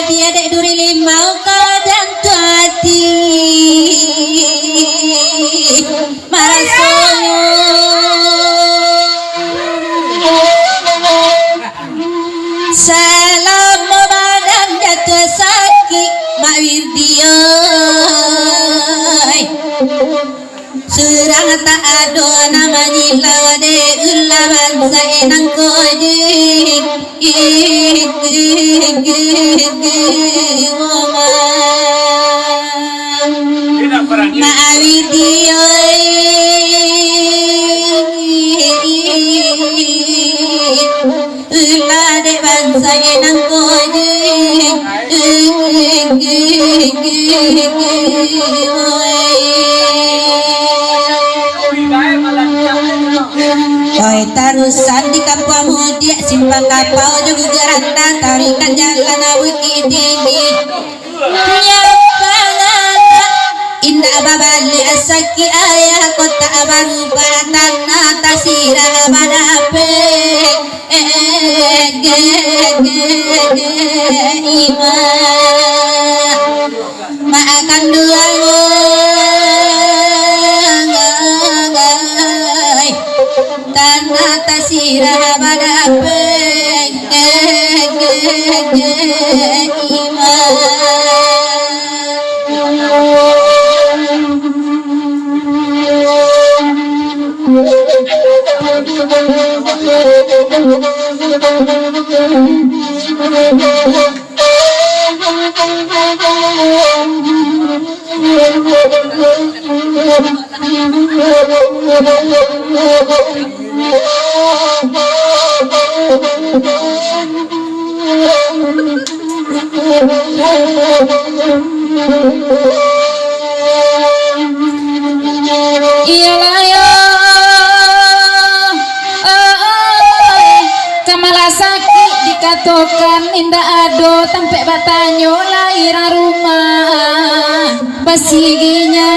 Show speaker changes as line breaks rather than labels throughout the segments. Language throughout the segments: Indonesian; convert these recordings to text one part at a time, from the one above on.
Dia dek duri limau kadang tuati marasono salam badan jatuh sakit mawir dia serang tak ada namanya lawade ulawan saenang kojik ma'awir dia ulade bangsa enang kojik oi tarusan di kampung dia simpang kapau juga geranda tarikan jalan bukit tinggi nyapangan indah babali asaki ayah kota baru tanah tasirah badape ima makan dua tanah tasirah badape ima iyalah ya kamala sakit dikatakan indah ado tampe batanyo lahir rumah basiginya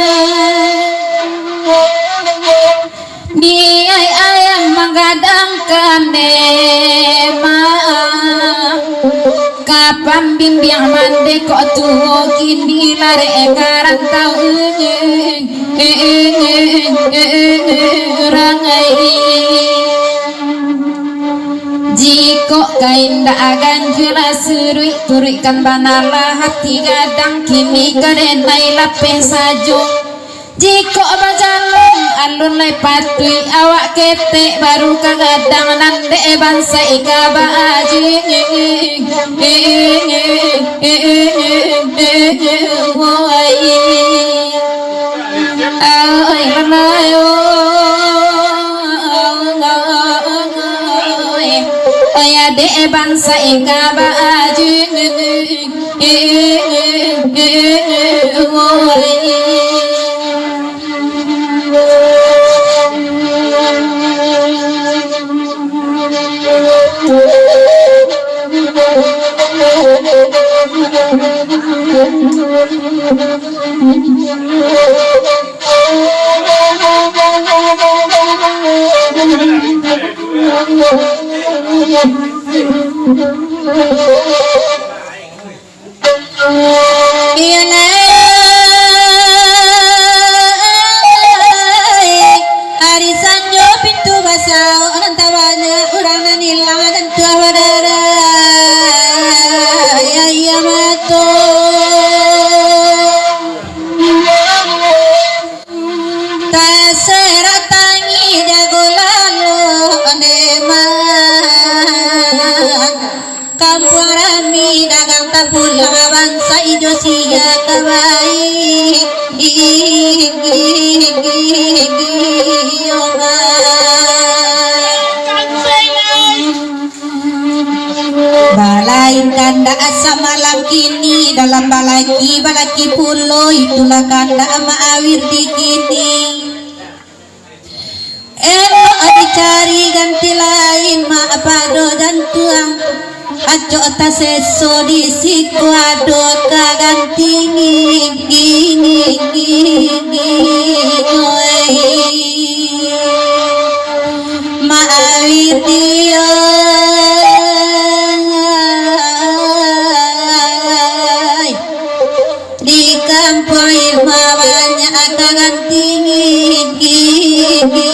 di ayah menggadangkan nema kapan bimbing mande kok tuh kini lare karang tau rangai jiko kain agan jelas serui turikan banala hati gadang kini karenai lapeh sajo jiko bajalan alun lai patui awak ketek baru kagadang nande bangsa ika baju ya de bangsa ika baju arisan jo pintu basau antawanya urangan hilang dan tua wadara ya mato tasera tangi jago lalu nema kampung rami dagang tapulang bangsa ijo sia kabai balai kanda asa malam kini dalam balaki pulo itulah kanda ma'awir di kini elok dicari ganti lain ma apado dan tuang
aco taseso di sikwado kagantingi gini maawidio di kampung ilmu banyak kagantingi gini